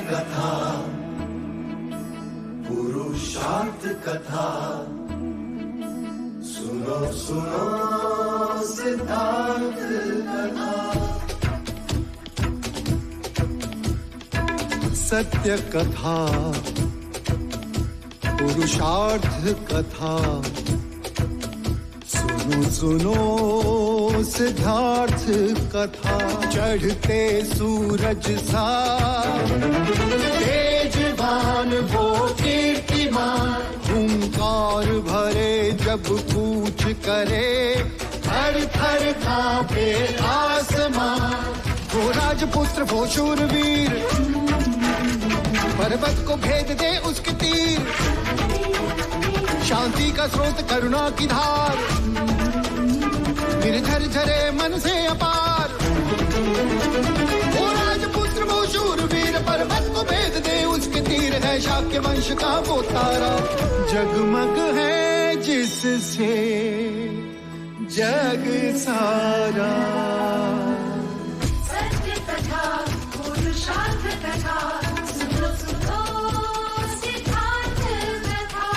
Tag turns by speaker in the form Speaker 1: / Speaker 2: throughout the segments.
Speaker 1: कथा, पुरुषार्थ कथा, सुनो सुनो सिद्धार्थ कथा। सत्य कथा, पुरुषार्थ कथा, सुनो सुनो सिद्धार्थ कथा। चढ़ते सूरज सा तेजवान वो कीर्तिमान, हुंकार भरे जब कूच करे, थर थर कांपे आसमान। वो राजपुत्र वो शूरवीर, पर्वत को भेद दे उसके तीर, शांति का स्रोत करुणा की धार, निर्झर झरे मन से अपार। वो राजपुत्र वो शूरवीर, पर्वत को भेद दे उसके तीर, है शाक्य वंश का वो तारा, जगमग है जिससे जग सारा।
Speaker 2: सत्य कथा, पुरुषार्थ कथा, सुनो सुनो सिद्धार्थ कथा।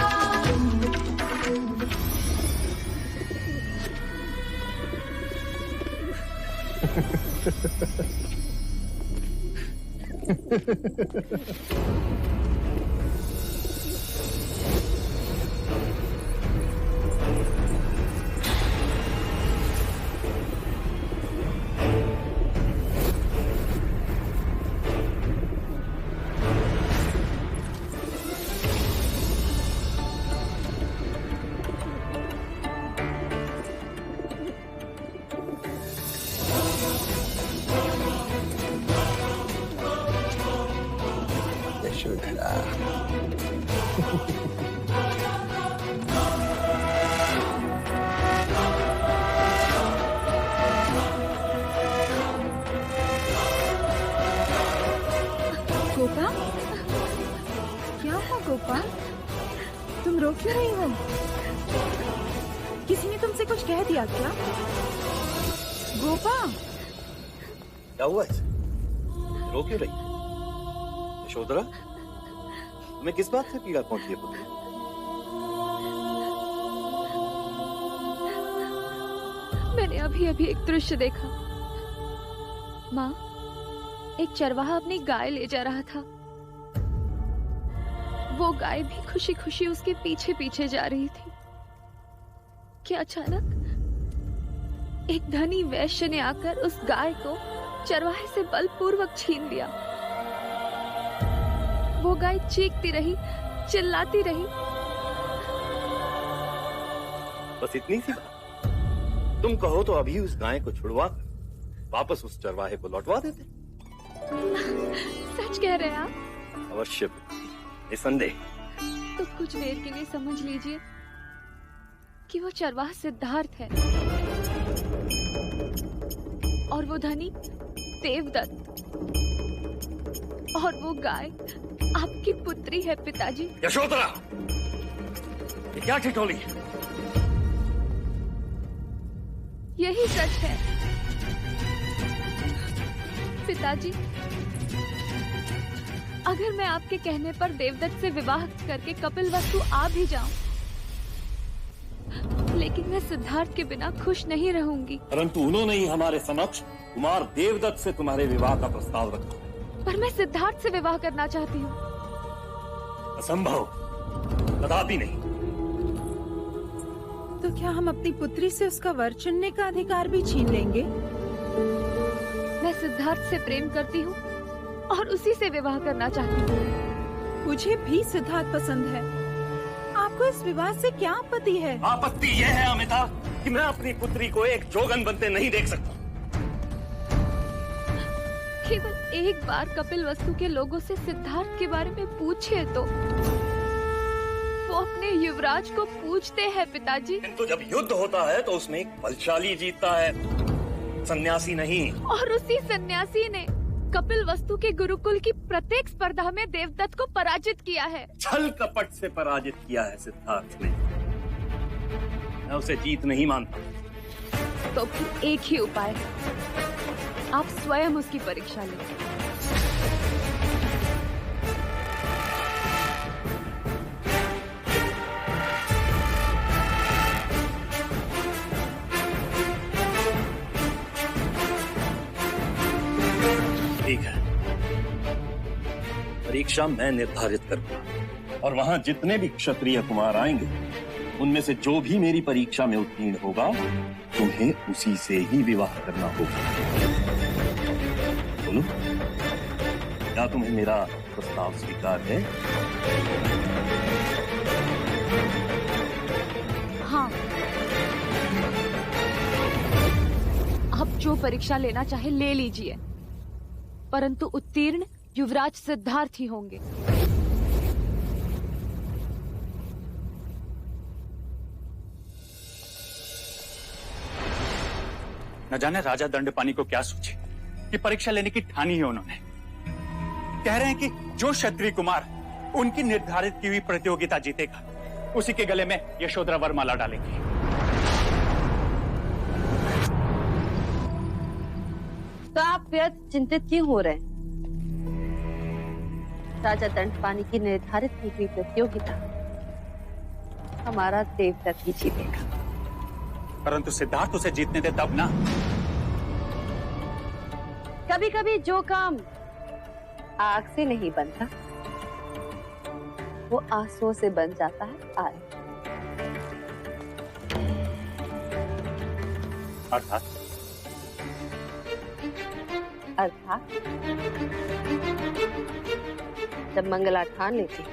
Speaker 3: यशोधरा,
Speaker 4: गोपा, क्या हुआ गोपा? तुम रो क्यों रही हो? किसी ने तुमसे कुछ कह दिया क्या? गोपा,
Speaker 3: क्या हुआ इसे? रो क्यों रही? यशोधरा, तुम्हें किस बात से पीड़ा पहुंची है पुत्र?
Speaker 4: मैंने अभी अभी एक दृश्य देखा। माँ, एक चरवाहा अपनी गाय ले जा रहा था। वो गाय भी खुशी खुशी उसके पीछे पीछे जा रही थी कि अचानक एक धनी वैश्य ने आकर उस गाय को चरवाहे से बलपूर्वक छीन लिया। वो गाय चीखती रही, चिल्लाती रही।
Speaker 3: बस इतनी सी बात? तुम कहो तो अभी उस गाय को छुड़वा कर वापस उस चरवाहे को लौटवा देते।
Speaker 4: सच कह रहे हैं आप?
Speaker 3: अवश्य, निसंदेह।
Speaker 4: तो कुछ देर के लिए समझ लीजिए कि वो चरवाहा सिद्धार्थ है और वो धनी देवदत्त, और वो गाय आपकी पुत्री है पिताजी।
Speaker 3: यशोधरा, ये क्या ठिठोली है?
Speaker 4: यही सच है पिताजी। अगर मैं आपके कहने पर देवदत्त से विवाह करके कपिलवस्तु आ भी जाऊं, लेकिन मैं सिद्धार्थ के बिना खुश नहीं रहूंगी।
Speaker 5: परंतु उन्होंने ही हमारे समक्ष कुमार देवदत्त से तुम्हारे विवाह का प्रस्ताव रखा है।
Speaker 4: पर मैं सिद्धार्थ से विवाह करना चाहती हूँ।
Speaker 5: असंभव, कदापि नहीं।
Speaker 6: तो क्या हम अपनी पुत्री से उसका वर चुनने का अधिकार भी छीन लेंगे?
Speaker 4: मैं सिद्धार्थ से प्रेम करती हूँ और उसी से विवाह करना चाहती हूँ।
Speaker 6: मुझे भी सिद्धार्थ पसंद है। आपको इस विवाह से क्या आपत्ति है?
Speaker 5: आपत्ति यह है अमिता कि मैं अपनी पुत्री को एक जोगन बनते नहीं देख सकता।
Speaker 4: केवल एक बार कपिलवस्तु के लोगों से सिद्धार्थ के बारे में पूछिए तो वो अपने युवराज को पूछते हैं पिताजी।
Speaker 5: किंतु जब युद्ध होता है तो उसमें एक बलशाली जीतता है, सन्यासी नहीं।
Speaker 4: और उसी सन्यासी ने कपिलवस्तु के गुरुकुल की प्रत्येक स्पर्धा में देवदत्त को पराजित किया है।
Speaker 5: छल कपट से पराजित किया है सिद्धार्थ ने। मैं उसे जीत नहीं मानता।
Speaker 4: तो फिर एक ही उपाय है, आप स्वयं उसकी परीक्षा लें।
Speaker 5: ठीक है, परीक्षा मैं निर्धारित करूंगा और वहां जितने भी क्षत्रिय कुमार आएंगे उनमें से जो भी मेरी परीक्षा में उत्तीर्ण होगा तुम्हें उसी से ही विवाह करना होगा। बोलो, क्या तुम्हें मेरा प्रस्ताव स्वीकार है?
Speaker 4: हाँ, आप जो परीक्षा लेना चाहे ले लीजिए, परंतु उत्तीर्ण युवराज सिद्धार्थ ही होंगे।
Speaker 7: न जाने राजा दंडपानी को क्या सोचे कि परीक्षा लेने की ठानी है उन्होंने। कह रहे हैं कि जो क्षत्रिय कुमार उनकी निर्धारित की हुई प्रतियोगिता जीतेगा उसी के गले में यशोधरा वरमाला डालेंगे।
Speaker 8: तो आप व्यर्थ चिंतित क्यों हो रहे हैं? राजा दंडपानी की निर्धारित की हुई प्रतियोगिता हमारा देवदत्त ही जीतेगा।
Speaker 7: परंतु सिद्धार्थ उसे जीतने दे तब ना।
Speaker 8: कभी कभी जो काम आग से नहीं बनता वो आंसुओं से बन जाता है। आए
Speaker 7: अर्थात
Speaker 8: जब मंगला ठान लेती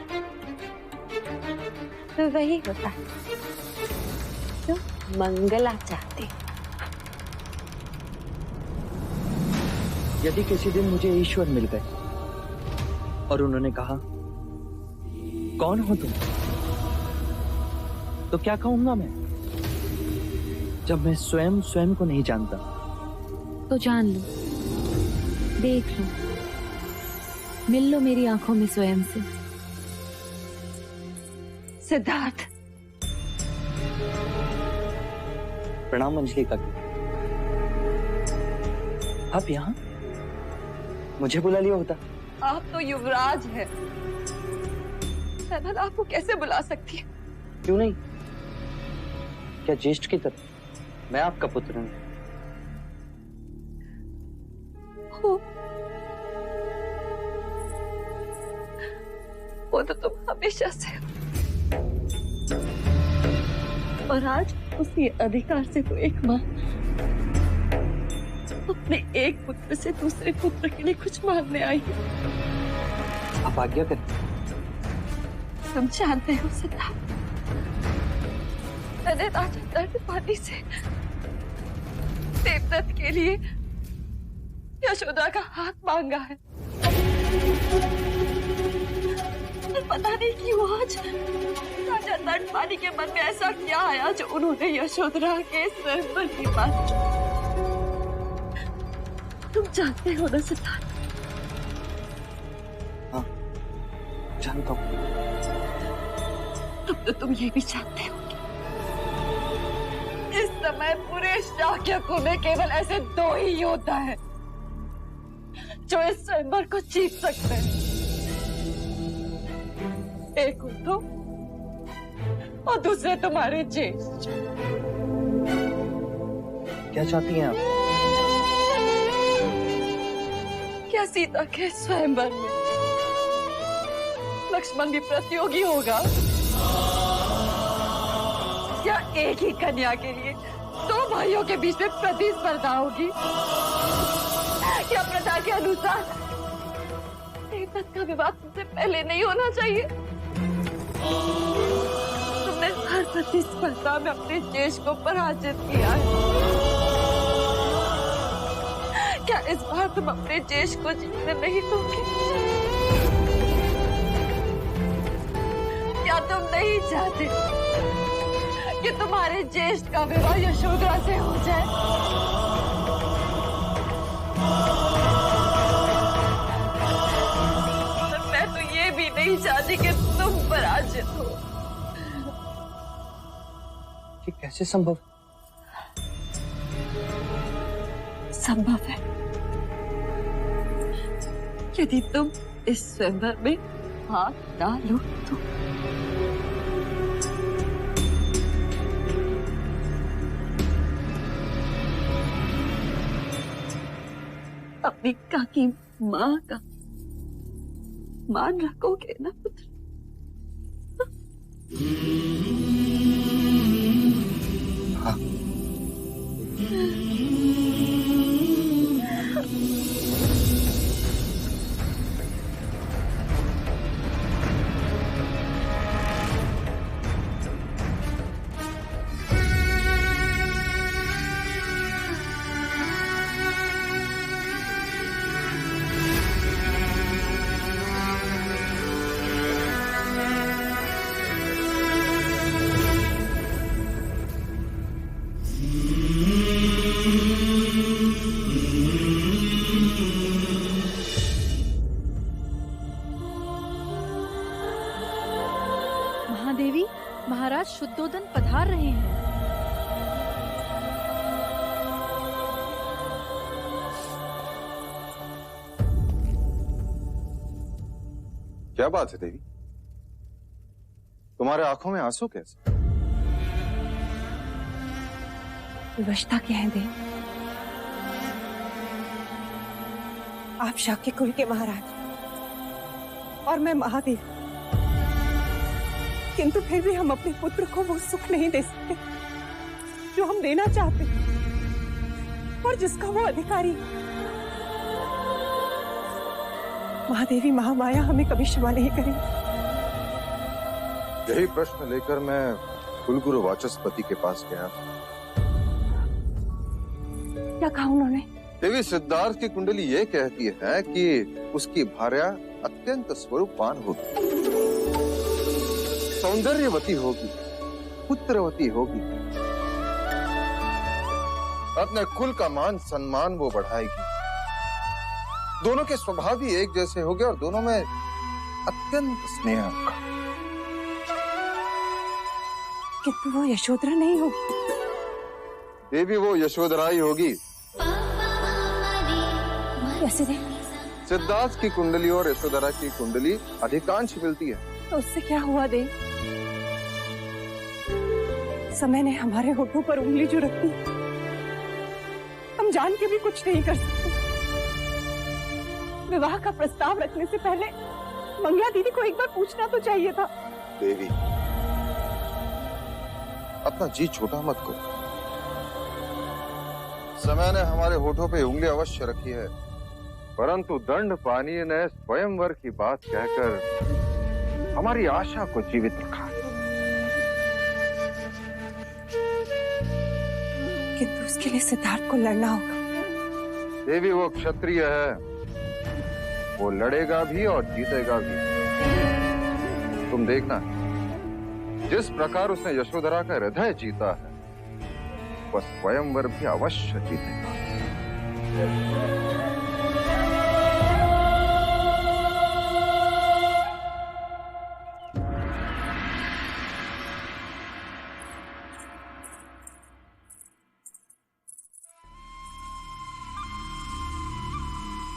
Speaker 8: तो वही होता है जो मंगला चाहती।
Speaker 3: यदि किसी दिन मुझे ईश्वर मिल गए और उन्होंने कहा कौन हो तुम, तो क्या कहूंगा मैं, जब मैं स्वयं को नहीं जानता?
Speaker 4: तो जान लो, देख लो, मिल लो मेरी आंखों में स्वयं से।
Speaker 8: सिद्धार्थ,
Speaker 3: प्रणाम अंजलि काकी। आप यहाँ? मुझे बुला लिया होता।
Speaker 8: आप तो युवराज हैं। मैं आपको कैसे बुला सकती हूँ?
Speaker 3: क्यों नहीं? क्या ज्येष्ठ की तरह मैं आपका पुत्र हूँ।
Speaker 8: वो तो तुम हमेशा से हो। और आज उसी अधिकार से वो एक माँ अपने एक पुत्र से दूसरे पुत्र के लिए कुछ मांगने आई है।
Speaker 3: आप आज्ञा करें।
Speaker 8: तुम जानते हो सिद्धार्थ, मैंने राजा दंडपानी से देवदत्त के लिए यशोदा का हाथ मांगा है। पता नहीं क्यों आज राजा दंडपानी के मन में ऐसा क्या आया जो उन्होंने यशोधरा के सिर पर ही बात। तुम जानते हो ना सिद्धार्थ?
Speaker 3: हाँ, जानता हूँ।
Speaker 8: तब तो तुम ये भी जानते हो कि इस समय पूरे शाक्यकुल में केवल ऐसे दो ही योद्धा हैं जो इस स्वयंवर को जीत सकते हैं। एक उद्धव और दूसरे तुम्हारे ज्येष्ठ।
Speaker 3: क्या चाहती हैं आप?
Speaker 8: क्या सीता के स्वयंवर में लक्ष्मण भी प्रतियोगी होगा? या एक ही कन्या के लिए दो भाइयों के बीच में प्रतिस्पर्धा होगी? क्या प्रथा के अनुसार देवदत्त का विवाह तुमसे पहले नहीं होना चाहिए? तुमने हर प्रतिस्पर्धा में अपने ज्येष्ठ को पराजित किया है। क्या इस बार तुम अपने ज्येष्ठ को जीतने नहीं दोगे? क्या तुम नहीं चाहते कि तुम्हारे ज्येष्ठ का विवाह यशोधरा से हो जाए? मैं तो ये भी नहीं चाहती कि तुम पराजित हो।
Speaker 3: ये कैसे संभव?
Speaker 8: संभव है यदि तुम इस स्वयंवर में हाथ डालो तो। अपनी काकी माँ का मान रखोगे ना पुत्र?
Speaker 3: हाँ।
Speaker 6: महादेवी, महाराज शुद्धोदन पधार रहे हैं।
Speaker 9: क्या बात है देवी, तुम्हारे आंखों में आंसू कैसे?
Speaker 10: विवशता क्या है देव? आप शाक्य कुल के महाराज और मैं महादेव, किंतु फिर भी हम अपने पुत्र को वो सुख नहीं दे सकते जो हम देना चाहते और जिसका वो अधिकारी। महादेवी महामाया हमें कभी क्षमा नहीं करेगी।
Speaker 9: यही प्रश्न लेकर मैं कुलगुरु वाचस्पति के पास गया।
Speaker 10: क्या कहा उन्होंने?
Speaker 9: देवी, सिद्धार्थ की कुंडली ये कहती है कि उसकी भार्या अत्यंत स्वरूपवान होगी, सौंदर्यवती होगी, पुत्रवती होगी, अपने कुल का मान सम्मान वो बढ़ाएगी, दोनों के स्वभाव भी एक जैसे होंगे और दोनों में अत्यंत स्नेह होगा।
Speaker 10: किंतु वो यशोधरा नहीं होगी।
Speaker 9: देवी, वो यशोधरा ही होगी।
Speaker 10: कैसे दे?
Speaker 9: सिद्धार्थ की कुंडली और यशोधरा की कुंडली अधिकांश मिलती है।
Speaker 10: तो उससे क्या हुआ दे? समय ने हमारे होठों पर उंगली जो रख दी, हम जान के भी कुछ नहीं कर सकते। विवाह का प्रस्ताव रखने से पहले मंगला दीदी को एक बार पूछना तो चाहिए था।
Speaker 9: देवी, अपना जी छोटा मत करो। समय ने हमारे होठों पे उंगली अवश्य रखी है, परंतु दंड पानी ने स्वयंवर की बात कहकर हमारी आशा को जीवित रखा।
Speaker 10: किंतु उसके लिए सिद्धार्थ को लड़ना होगा।
Speaker 9: देवी, वो क्षत्रिय है, वो लड़ेगा भी और जीतेगा भी। तुम देखना, जिस प्रकार उसने यशोधरा का हृदय जीता है, वह स्वयंवर भी अवश्य जीतेगा।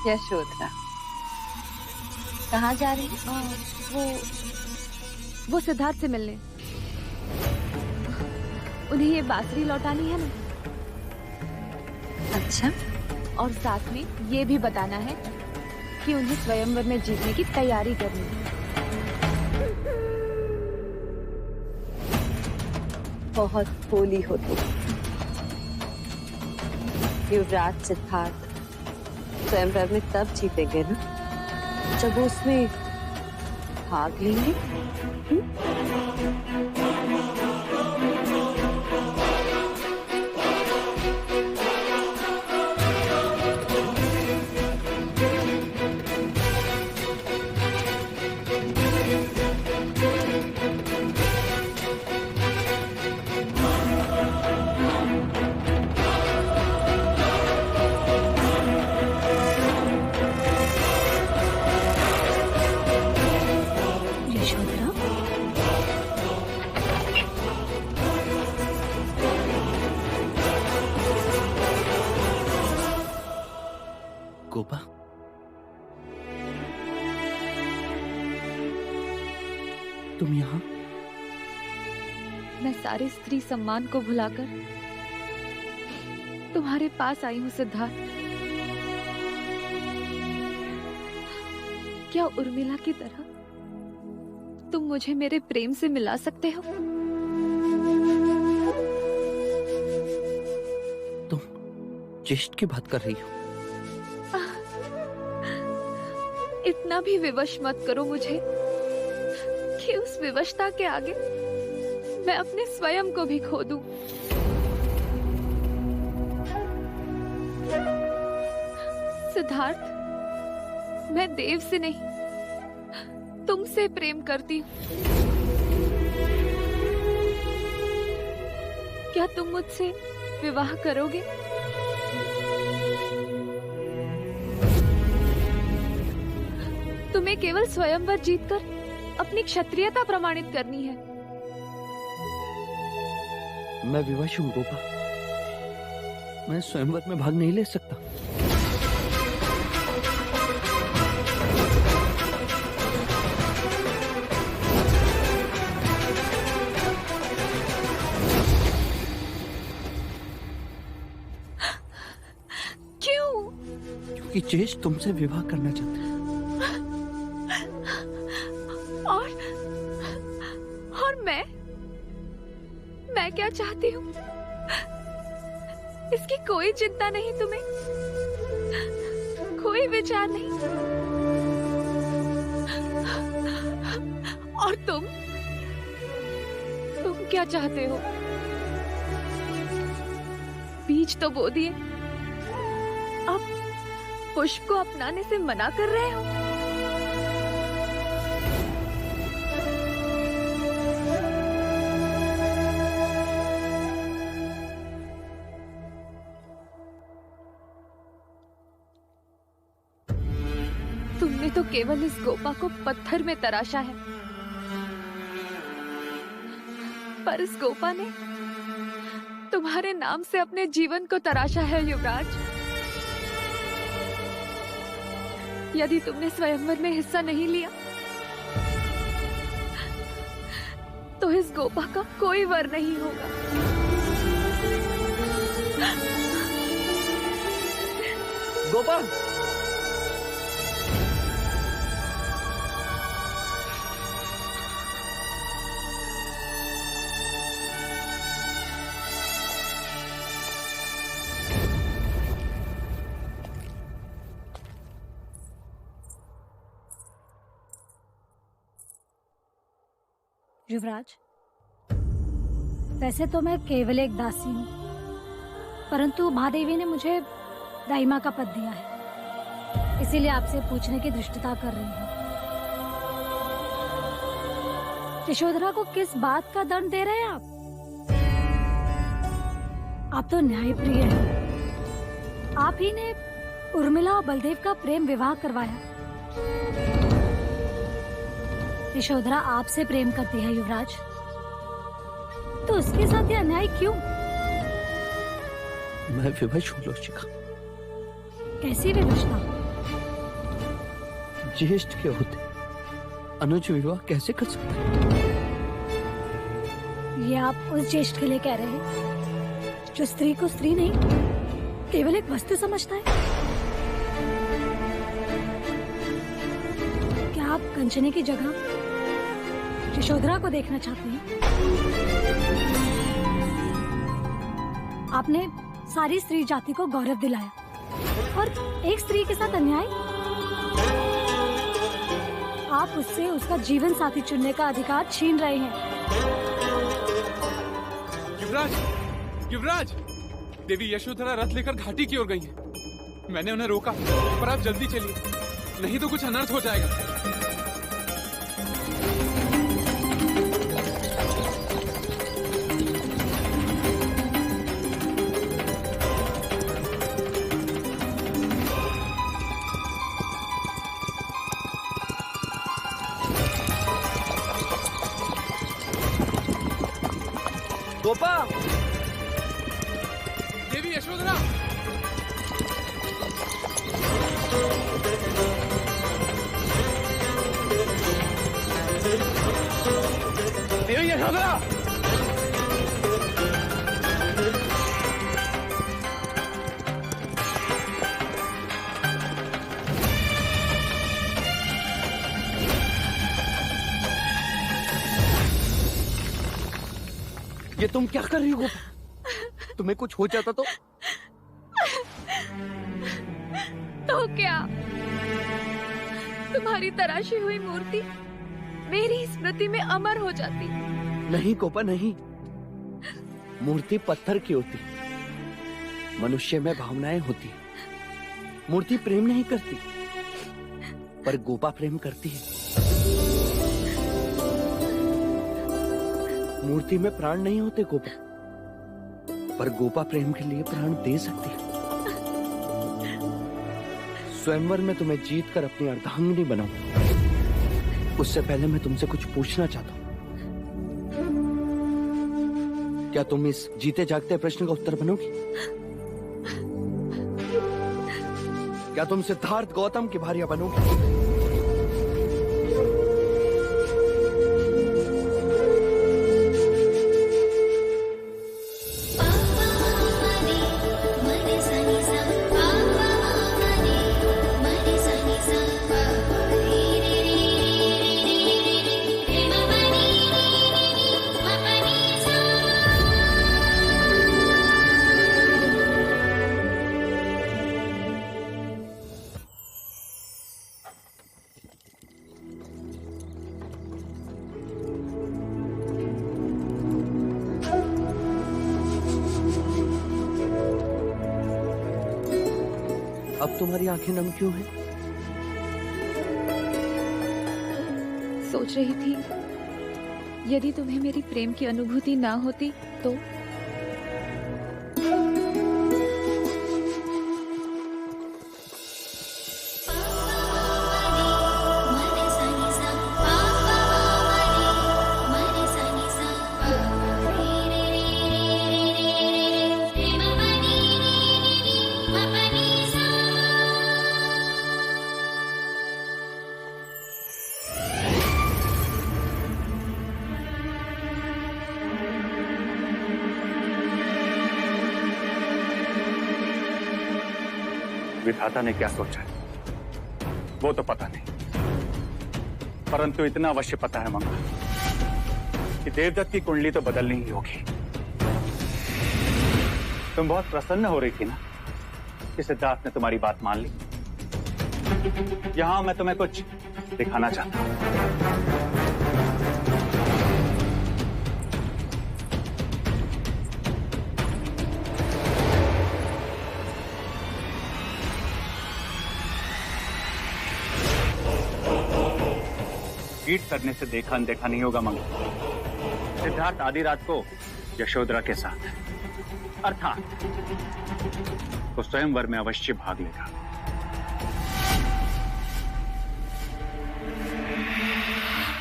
Speaker 8: यशोधरा
Speaker 4: कहाँ जा रही? वो सिद्धार्थ से मिलने। उन्हें ये बांसुरी लौटानी है ना।
Speaker 8: अच्छा,
Speaker 4: और साथ में ये भी बताना है कि उन्हें स्वयंवर में जीतने की तैयारी करनी है।
Speaker 8: बहुत भोली हो तुम। युवराज सिद्धार्थ स्वयंवर में तब जीतेंगे ना जब वो उसमें भाग लेंगे।
Speaker 11: गोपा, तुम यहाँ?
Speaker 4: मैं सारे स्त्री सम्मान को भुलाकर तुम्हारे पास आई हूँ सिद्धार्थ। क्या उर्मिला की तरह तुम मुझे मेरे प्रेम से मिला सकते हो?
Speaker 11: तुम ज्येष्ठ की बात कर रही हो?
Speaker 4: इतना भी विवश मत करो मुझे कि उस विवशता के आगे मैं अपने स्वयं को भी खो दूं। सिद्धार्थ, मैं देव से नहीं तुमसे प्रेम करती हूँ। क्या तुम मुझसे विवाह करोगे? तुम्हें केवल स्वयंवर जीतकर अपनी क्षत्रियता प्रमाणित करनी है।
Speaker 11: मैं विवश हूँ गोपा, मैं स्वयंवर में भाग नहीं ले सकता। कि ज्येष्ठ तुमसे विवाह करना चाहते हैं।
Speaker 4: और मैं क्या चाहती हूँ इसकी कोई चिंता नहीं तुम्हें, कोई विचार नहीं। और तुम क्या चाहते हो? बीज तो बो दिए, अब पुष्प को अपनाने से मना कर रहे हो? तुमने तो केवल इस गोपा को पत्थर में तराशा है, पर इस गोपा ने तुम्हारे नाम से अपने जीवन को तराशा है युवराज। यदि तुमने स्वयंवर में हिस्सा नहीं लिया तो इस गोपा का कोई वर नहीं होगा।
Speaker 11: गोपा,
Speaker 12: युवराज, वैसे तो मैं केवल एक दासी हूँ, परंतु महादेवी ने मुझे दाइमा का पद दिया है, इसीलिए आपसे पूछने की धृष्टता कर रही हूँ। यशोधरा को किस बात का दंड दे रहे हैं आप? आप तो न्यायप्रिय हैं। आप ही ने उर्मिला और बलदेव का प्रेम विवाह करवाया। यशोधरा आपसे प्रेम करती है युवराज, तो उसके साथ ये अन्याय क्यों?
Speaker 11: मैं विवश हूँ लोचिका।
Speaker 12: कैसी विवशता?
Speaker 11: ज्येष्ठ के होते अनुज विवाह कैसे कर सकते?
Speaker 12: ये आप उस ज्येष्ठ के लिए कह रहे हैं जो स्त्री को स्त्री नहीं केवल एक वस्तु समझता है? क्या आप कंचने की जगह यशोधरा को देखना चाहते हैं? आपने सारी स्त्री जाति को गौरव दिलाया और एक स्त्री के साथ अन्याय? आप उससे उसका जीवन साथी चुनने का अधिकार छीन रहे हैं।
Speaker 13: युवराज, युवराज, देवी यशोधरा रथ लेकर घाटी की ओर गई हैं। मैंने उन्हें रोका, पर आप जल्दी चलिए, नहीं तो कुछ अनर्थ हो जाएगा।
Speaker 11: गोपा,
Speaker 13: देवी यशोधरा,
Speaker 11: देवी यशोधरा, ये तुम क्या कर रही हो गोपा? तुम्हें कुछ हो जाता तो
Speaker 4: क्या? तुम्हारी तराशी हुई मूर्ति मेरी स्मृति में अमर हो जाती।
Speaker 11: नहीं गोपा नहीं, मूर्ति पत्थर की होती, मनुष्य में भावनाएं होती। मूर्ति प्रेम नहीं करती, पर गोपा प्रेम करती है। मूर्ति में प्राण नहीं होते गोपा, पर गोपा प्रेम के लिए प्राण दे सकती है। स्वयंवर में तुम्हें जीत कर अपनी अर्धांगिनी बनाऊं, उससे पहले मैं तुमसे कुछ पूछना चाहता हूं। क्या तुम इस जीते जागते प्रश्न का उत्तर बनोगी? क्या तुम सिद्धार्थ गौतम की भार्या बनोगी? अब तुम्हारी आंखें नम क्यों हैं?
Speaker 4: सोच रही थी यदि तुम्हें मेरी प्रेम की अनुभूति ना होती तो।
Speaker 7: विधाता ने क्या सोचा वो तो पता नहीं, परंतु इतना अवश्य पता है मंगल कि देवदत्त की कुंडली तो बदलनी ही होगी। तुम बहुत प्रसन्न हो रही थी ना कि सिद्धार्थ ने तुम्हारी बात मान ली। यहां मैं तुम्हें कुछ दिखाना चाहता हूं। ईट करने से देखा अनदेखा नहीं होगा मंगल। सिद्धार्थ आधी रात को यशोधरा के साथ अर्थात तो स्वयंवर में अवश्य भाग लेगा।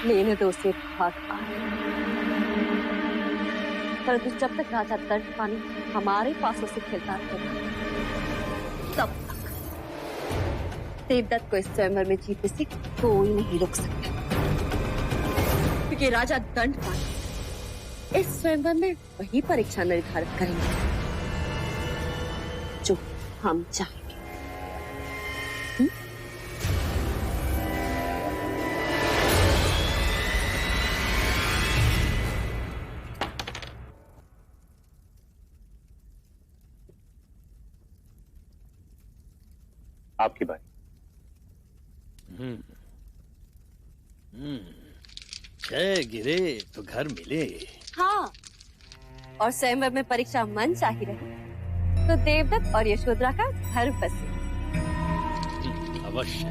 Speaker 8: लेने दो उसे भाग आए, परंतु जब तक राजा दंडपानी हमारे पासों से खेलता रहेगा तब तक देवदत्त को इस स्वयंवर में जीतने से कोई नहीं रोक सकता, क्योंकि राजा दंडपानी इस स्वयंवर में वही परीक्षा निर्धारित करेंगे जो हम चाहेंगे।
Speaker 7: आपकी बारी।
Speaker 11: जय गिरे तो घर मिले।
Speaker 8: हाँ, और स्वयंवर में परीक्षा मन चाही रहे तो देवदत्त और यशोधरा का घर बसे।
Speaker 11: अवश्य।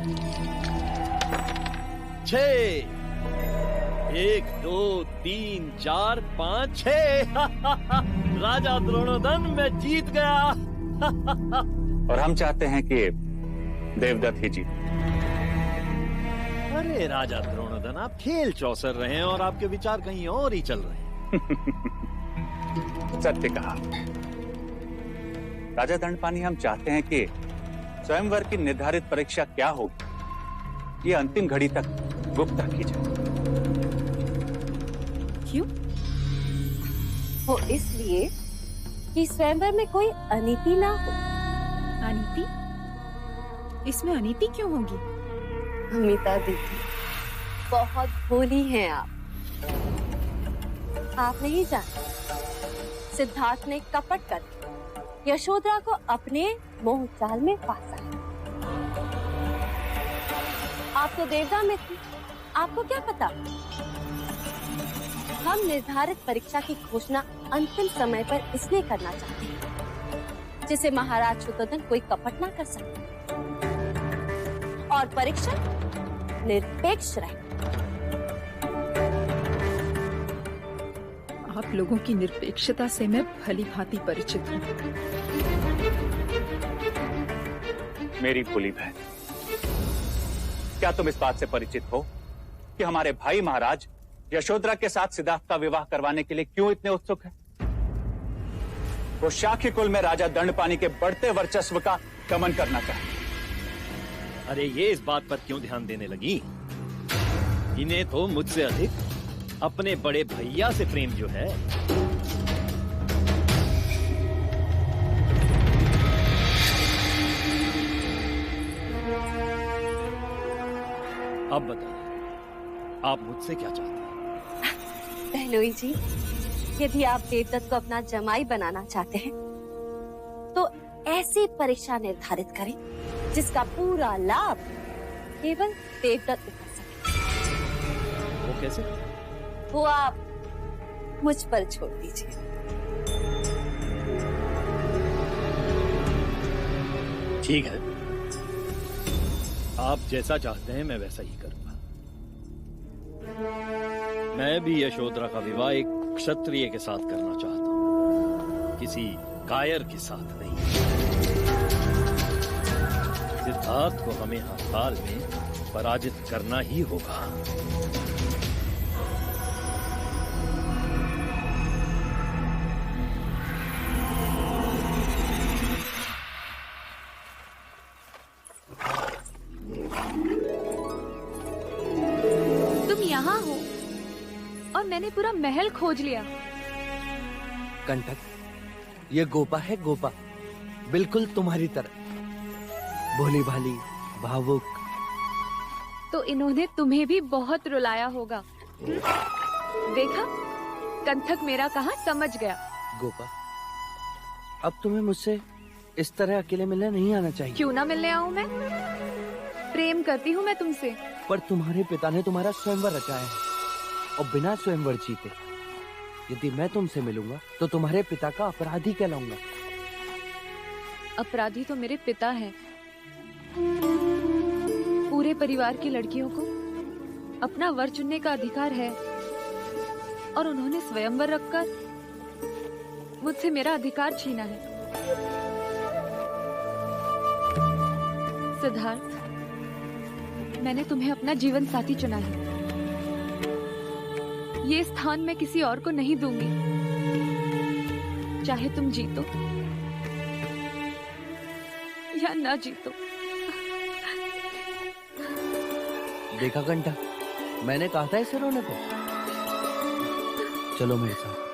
Speaker 11: 6 1 2 3 4 5 6 राजा द्रोणोदन मैं जीत गया।
Speaker 7: और हम चाहते हैं कि देवदत्त ही जीते।
Speaker 11: अरे राजा द्रोणोदन, आप खेल चौसर रहे हैं और आपके विचार कहीं और ही चल रहे हैं।
Speaker 7: सत्य कहा राजा दंडपानी। हम चाहते हैं कि स्वयंवर की निर्धारित परीक्षा क्या होगी ये अंतिम घड़ी तक गुप्त रखी जाए।
Speaker 8: क्यों? वो इसलिए कि स्वयंवर में कोई अनीति ना हो।
Speaker 6: अनीति? इसमें अनीति क्यों होगी?
Speaker 8: अमिता दीदी, बहुत भोली हैं आप। आप नहीं जानते
Speaker 14: सिद्धार्थ ने कपट कर यशोधरा को अपने मोह जाल में फांसा है। आप तो देवता में थी, आपको क्या पता? हम निर्धारित परीक्षा की घोषणा अंतिम समय पर इसलिए करना चाहते हैं जिसे महाराज शुद्धोधन कोई कपट ना कर सके और परीक्षा निरपेक्ष रहे।
Speaker 6: आप लोगों की निरपेक्षता से मैं भली भांति परिचित हूँ।
Speaker 7: मेरी भोली बहन, क्या तुम इस बात से परिचित हो कि हमारे भाई महाराज यशोधरा के साथ सिद्धार्थ का विवाह करवाने के लिए क्यों इतने उत्सुक हैं? वो शाक्य कुल में राजा दंडपानी के बढ़ते वर्चस्व का दमन करना चाहते।
Speaker 5: अरे ये इस बात पर क्यों ध्यान देने लगी? इन्हें तो मुझसे अधिक अपने बड़े भैया से प्रेम जो है। अब बताइए, आप मुझसे क्या चाहते हैं?
Speaker 14: बहनोई जी, यदि आप देवदत्त को अपना जमाई बनाना चाहते हैं तो ऐसी परीक्षा निर्धारित करें जिसका पूरा लाभ केवल देवदत्त उठा सके।
Speaker 5: वो कैसे?
Speaker 14: वो आप मुझ पर छोड़ दीजिए।
Speaker 5: ठीक है, आप जैसा चाहते हैं मैं वैसा ही करूंगा। मैं भी यशोधरा का विवाह एक क्षत्रिय के साथ करना चाहता हूं, किसी कायर के साथ नहीं। सिद्धार्थ को हमें हर हाल में पराजित करना ही होगा।
Speaker 4: तुम यहाँ हो और मैंने पूरा महल खोज लिया।
Speaker 11: कंटक, ये गोपा है, गोपा, बिल्कुल तुम्हारी तरह, भोली भाली, भावुक।
Speaker 4: तो इन्होंने तुम्हें भी बहुत रुलाया होगा। देखा, कंठक मेरा कहा समझ गया।
Speaker 11: गोपा, अब तुम्हें मुझसे इस तरह अकेले मिलने नहीं आना चाहिए।
Speaker 4: क्यों ना मिलने आऊं मैं? प्रेम करती हूँ मैं तुमसे।
Speaker 11: पर तुम्हारे पिता ने तुम्हारा स्वयंवर रचाया है और बिना स्वयंवर जीते यदि मैं तुमसे मिलूंगा तो तुम्हारे पिता का अपराधी कहलाऊंगा।
Speaker 4: अपराधी तो मेरे पिता हैं। पूरे परिवार की लड़कियों को अपना वर चुनने का अधिकार है और उन्होंने स्वयंवर रखकर मुझसे मेरा अधिकार छीना है। सिद्धार्थ, मैंने तुम्हें अपना जीवन साथी चुना है। ये स्थान मैं किसी और को नहीं दूंगी, चाहे तुम जीतो या ना जीतो।
Speaker 11: देखा घंटा, मैंने कहा था इसे रोने को। चलो मेरे साथ।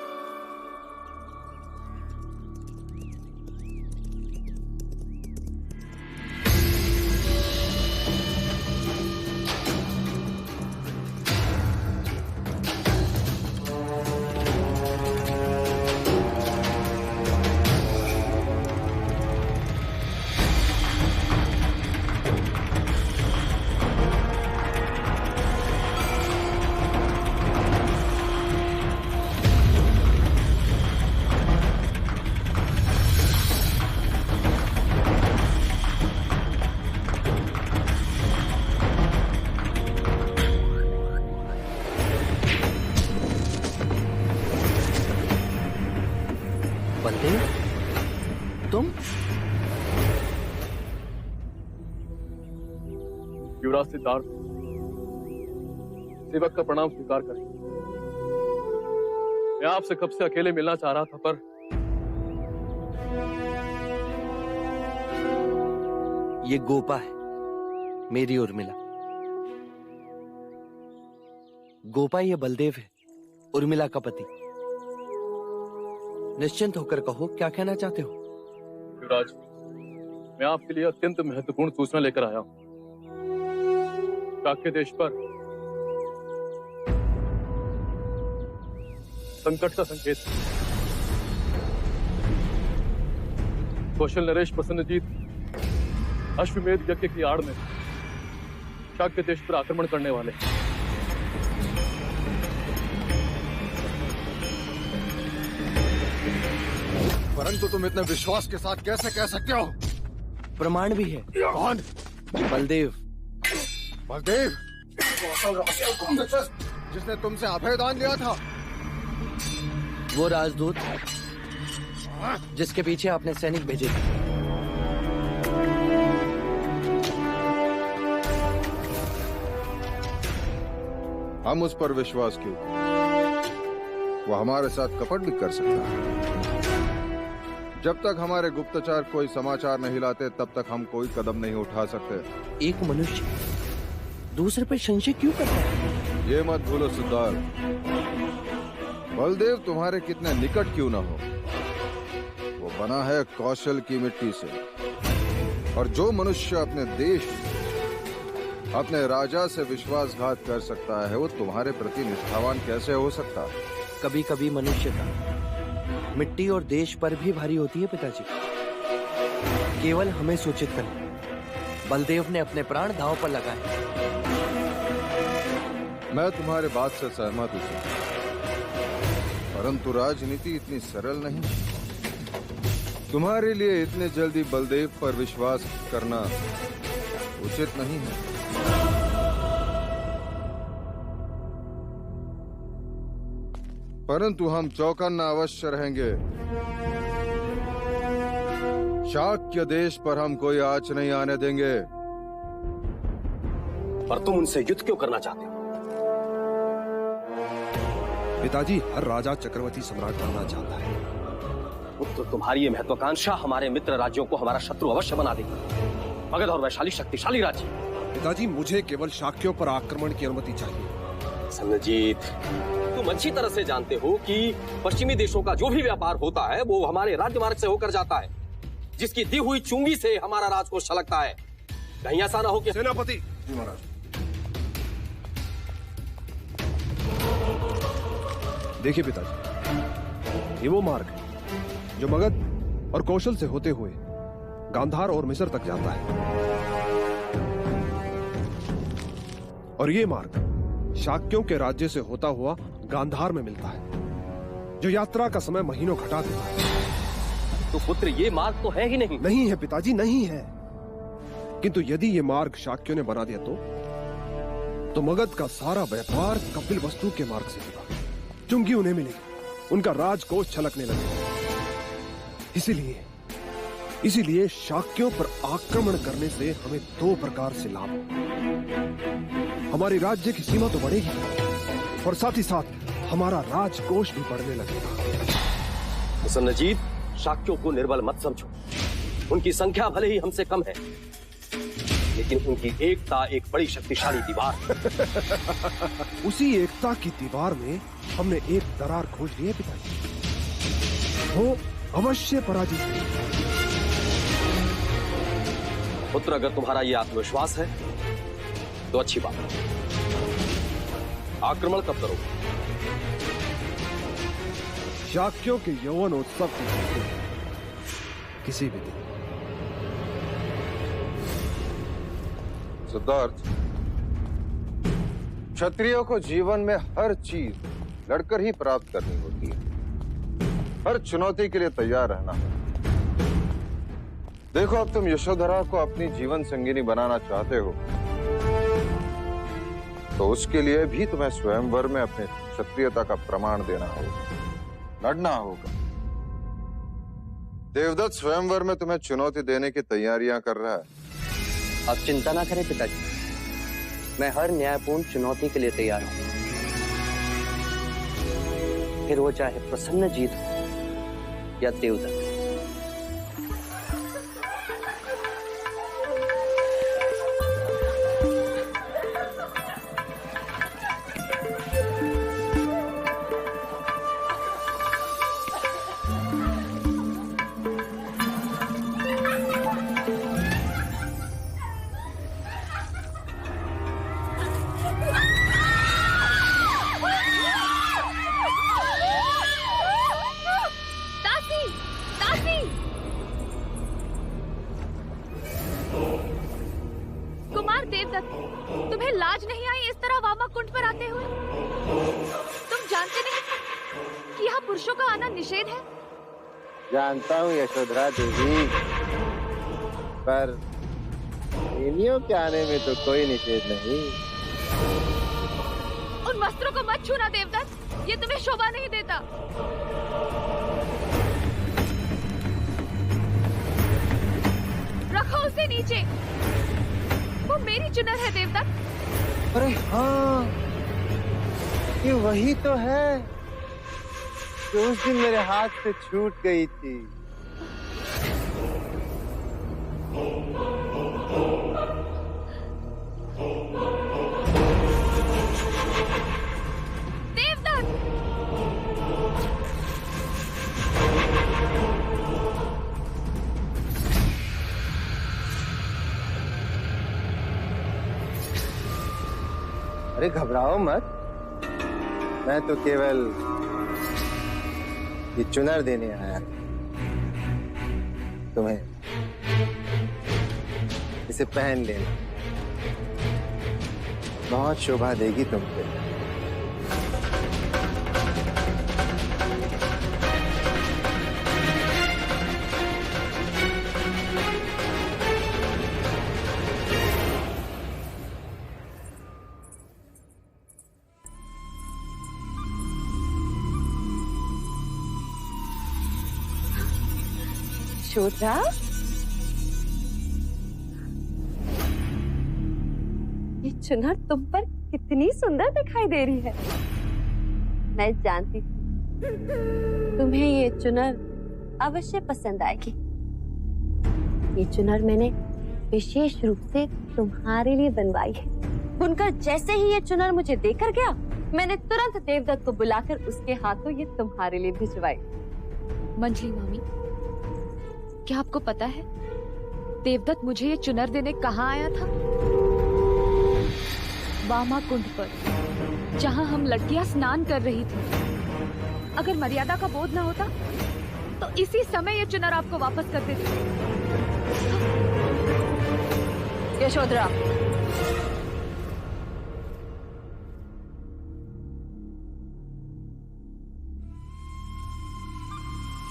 Speaker 11: तुम?
Speaker 15: युवराज सिद्धार्थ, सेवक का प्रणाम स्वीकार करें। मैं आपसे कब से अकेले मिलना चाह रहा था, पर
Speaker 11: ये गोपा है, मेरी उर्मिला। गोपा ये बलदेव है, उर्मिला का पति। निश्चिंत होकर कहो, क्या कहना चाहते हो?
Speaker 15: युवराज, मैं आपके लिए अत्यंत महत्वपूर्ण सूचना लेकर आया हूं। शाक्य देश पर संकट का संकेत। कौशल नरेश प्रसन्नजीत अश्वमेध यज्ञ की आड़ में शाक्य देश पर आक्रमण करने वाले।
Speaker 9: परंतु तुम इतने विश्वास के साथ कैसे कह सकते हो?
Speaker 11: प्रमाण भी है।
Speaker 9: कौन?
Speaker 11: बलदेव।
Speaker 9: बलदेव? जिसने तुमसे अभय दान लिया था?
Speaker 11: वो राजदूत जिसके पीछे आपने सैनिक भेजे थे।
Speaker 9: हम उस पर विश्वास क्यों? वो हमारे साथ कपट भी कर सकता है। जब तक हमारे गुप्तचर कोई समाचार नहीं लाते तब तक हम कोई कदम नहीं उठा सकते।
Speaker 11: एक मनुष्य दूसरे पर संशय क्यों करता है?
Speaker 9: ये मत भूलो सिद्धार्थ, बलदेव तुम्हारे कितने निकट क्यों न हो, वो बना है कौशल की मिट्टी से। और जो मनुष्य अपने देश, अपने राजा से विश्वासघात कर सकता है, वो तुम्हारे प्रति निष्ठावान कैसे हो सकता है?
Speaker 11: कभी कभी मनुष्य का मिट्टी और देश पर भी भारी होती है पिताजी। केवल हमें सूचित करें। बलदेव ने अपने प्राण दांव पर लगाए।
Speaker 9: मैं तुम्हारे बात से सहमत हूं, परंतु राजनीति इतनी सरल नहीं। तुम्हारे लिए इतने जल्दी बलदेव पर विश्वास करना उचित नहीं है। परंतु हम चौकन्ना अवश्य रहेंगे। शाक्य देश पर हम कोई आंच नहीं आने देंगे।
Speaker 16: पर तुम उनसे युद्ध क्यों करना चाहते हो?
Speaker 17: पिताजी, हर राजा चक्रवर्ती सम्राट बनना चाहता है।
Speaker 16: पुत्र, तुम्हारी ये महत्वाकांक्षा हमारे मित्र राज्यों को हमारा शत्रु अवश्य बना देगी। मगध और वैशाली शक्तिशाली राज्य।
Speaker 17: पिताजी, मुझे केवल शाक्यों पर आक्रमण की अनुमति चाहिए।
Speaker 16: सन्नजीत, तुम अच्छी तरह से जानते हो कि पश्चिमी देशों का जो भी व्यापार होता है वो हमारे राज्य मार्ग से होकर जाता है, जिसकी दी हुई चुंगी से हमारा राजकोष छलकता है। कहीं ऐसा ना हो कि
Speaker 17: सेनापति। जी महाराज। देखिए पिताजी, ये वो मार्ग है जो मगध और कौशल से होते हुए गांधार और मिस्र तक जाता है, और ये मार्ग शाक्यों के राज्य से होता हुआ गांधार में मिलता है, जो यात्रा का समय महीनों घटा देता है।
Speaker 16: तो पुत्र, ये मार्ग तो है ही नहीं।
Speaker 17: नहीं है पिताजी, नहीं है। किंतु यदि ये मार्ग शाक्यों ने बना दिया तो मगध का सारा व्यापार कपिल वस्तु के मार्ग से होगा। चुंगी उन्हें मिलेगी, उनका राजकोष छलकने लगेगा। इसीलिए शाक्यों पर आक्रमण करने से हमें दो प्रकार से लाभ। हमारी राज्य की सीमा तो बढ़ेगी और साथ ही साथ हमारा राजकोष भी बढ़ने लगेगा।
Speaker 16: सन्नजीत, शाक्यों को निर्बल मत समझो। उनकी संख्या भले ही हमसे कम है, लेकिन उनकी एकता एक बड़ी शक्तिशाली दीवार है।
Speaker 17: उसी एकता की दीवार में हमने एक दरार खोज ली है पिताजी। वो अवश्य पराजित है।
Speaker 16: पुत्र, अगर तुम्हारा ये आत्मविश्वास है तो अच्छी बात है। आक्रमण कब करोगे?
Speaker 17: शाक्यों के यौवनोत्सव के किसी भी दिन।
Speaker 9: सिद्धार्थ, क्षत्रियों को जीवन में हर चीज लड़कर ही प्राप्त करनी होती है। हर चुनौती के लिए तैयार रहना है। देखो, अब तुम यशोधरा को अपनी जीवन संगिनी बनाना चाहते हो, तो उसके लिए भी तुम्हें स्वयंवर में अपने क्षत्रियता का प्रमाण देना होगा, लड़ना होगा। देवदत्त स्वयंवर में तुम्हें चुनौती देने की तैयारियां कर रहा है।
Speaker 11: आप चिंता ना करें पिताजी, मैं हर न्यायपूर्ण चुनौती के लिए तैयार हूं। फिर वो चाहे प्रसन्न जीत हो या देवदत्त।
Speaker 4: देवदत्त, तुम्हें लाज नहीं आई इस तरह वामा कुंड पर आते हुए? तुम जानते नहीं कि यहाँ पुरुषों का आना निषेध है?
Speaker 18: जानता हूँ यशोधरा देवी, पर प्रेमियों के आने में तो कोई निषेध नहीं।
Speaker 4: उन वस्त्रों को मत छूना देवदत्त, ये तुम्हें शोभा नहीं देता। रखो उसे नीचे, वो मेरी चुनर है देवदत्त।
Speaker 18: अरे हाँ, ये वही तो है जो उस दिन मेरे हाथ से छूट गई थी। अरे घबराओ मत, मैं तो केवल ये चुनर देने आया तुम्हें। इसे पहन लेना, बहुत शोभा देगी तुम पे।
Speaker 14: यशोधरा, ये चुनर तुम पर कितनी सुंदर दिखाई दे रही है। मैं जानती थी तुम्हें ये चुनर अवश्य पसंद आएगी। ये चुनर मैंने विशेष रूप से तुम्हारे लिए बनवाई है। बुनकर जैसे ही ये चुनर मुझे देकर गया, मैंने तुरंत देवदत्त को बुलाकर उसके हाथों ये तुम्हारे लिए भिजवाई।
Speaker 4: मंजली मामी, क्या आपको पता है देवदत्त मुझे ये चुनर देने कहाँ आया था? वामा कुंड पर, जहाँ हम लड़कियां स्नान कर रही थी। अगर मर्यादा का बोध न होता तो इसी समय ये चुनर आपको वापस कर देती।
Speaker 14: यशोधरा,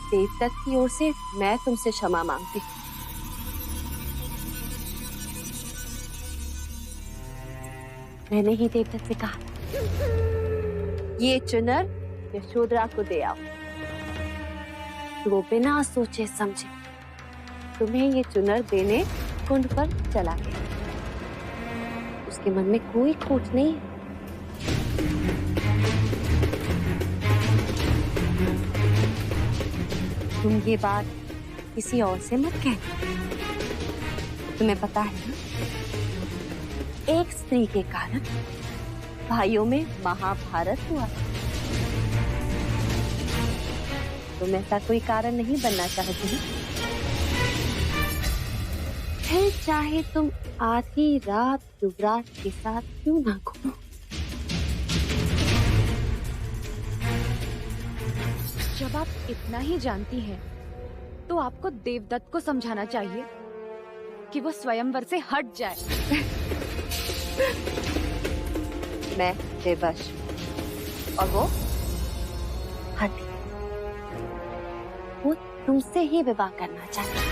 Speaker 14: देवदत्त की ओर से मैं तुमसे क्षमा मांगती हूँ। मैंने ही देवदत्त से कहा ये चुनर यशोधरा को दे आओ। वो बिना सोचे समझे तुम्हें ये चुनर देने कुंड पर चला गया। उसके मन में कोई खोट नहीं है। तुम ये बात किसी और से मत कहना। तुम्हें पता है ना, एक स्त्री के कारण भाइयों में महाभारत हुआ। तुम ऐसा कोई कारण नहीं बनना चाहती हो। फिर चाहे तुम आधी रात युवराज के साथ क्यों ना घूमो।
Speaker 4: जब आप इतना ही जानती हैं, तो आपको देवदत्त को समझाना चाहिए कि वो स्वयंवर से हट जाए।
Speaker 14: मैं बेबस और वो हटी। वो तुमसे ही विवाह करना चाहती है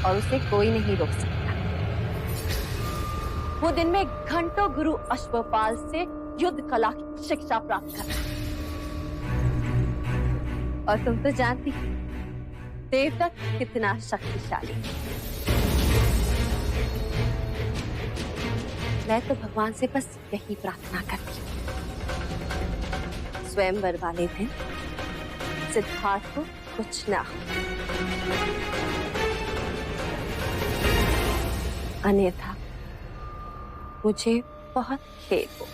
Speaker 14: और उसे कोई नहीं रोक सकता। वो दिन में घंटों गुरु अश्वपाल से युद्ध कला की शिक्षा प्राप्त कर रहा है। और तुम तो जानती हो देवदत्त कितना शक्तिशाली है। मैं तो भगवान से बस यही प्रार्थना करती हूँ, स्वयंवर वाले दिन सिद्धार्थ को कुछ ना हो, अन्यथा मुझे बहुत खेद होगा।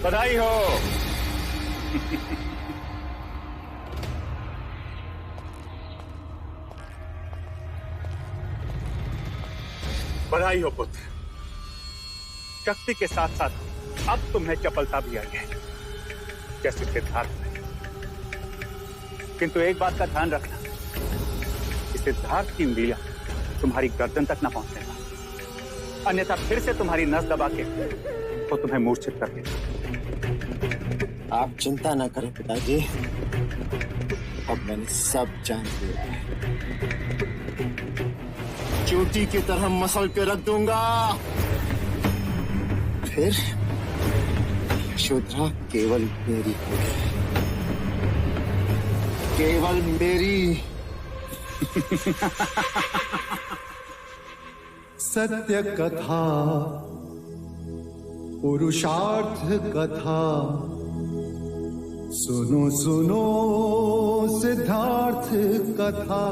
Speaker 7: बधाई हो। बधाई हो पुत्र। शक्ति के साथ साथ अब तुम्हें चपलता भी आई है, जैसे सिद्धार्थ में। किंतु एक बात का ध्यान रखना कि सिद्धार्थ की उंगलियां तुम्हारी गर्दन तक न पहुंचने पाए, अन्यथा फिर से तुम्हारी नस दबा के वो तुम्हें मूर्छित कर देगा।
Speaker 18: आप चिंता ना करें पिताजी, अब मैंने सब जान लिया है। चोटी की तरह मसल के रख दूंगा, फिर यशोधरा केवल मेरी होगी, केवल मेरी।
Speaker 1: सत्य कथा, पुरुषार्थ कथा, सुनो सुनो सिद्धार्थ कथा।